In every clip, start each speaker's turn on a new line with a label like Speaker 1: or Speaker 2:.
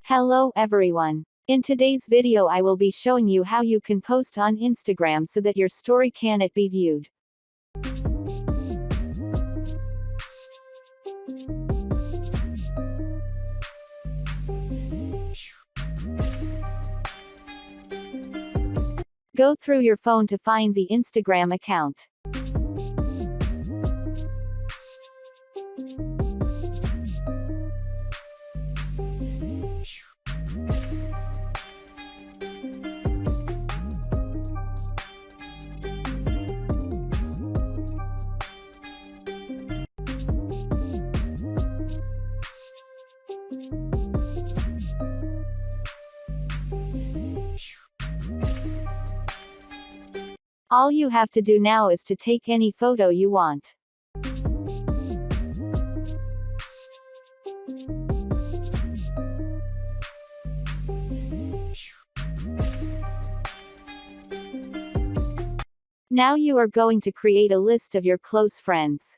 Speaker 1: Hello everyone. In today's video I will be showing you how you can post on Instagram so that your story cannot be viewed. Go through your phone to find the Instagram account. All you have to do now is to take any photo you want. Now you are going to create a list of your close friends.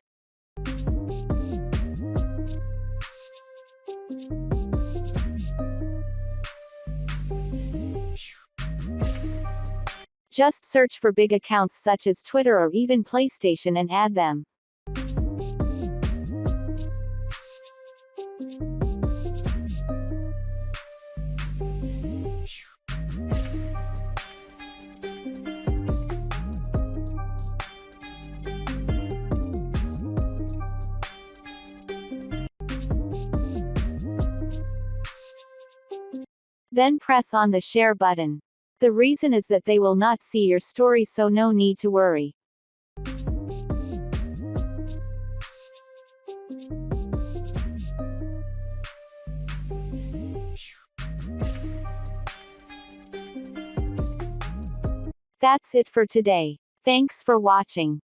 Speaker 1: Just search for big accounts such as Twitter or even PlayStation and add them. Then press on the share button. The reason is that they will not see your story, so no need to worry. That's it for today. Thanks for watching.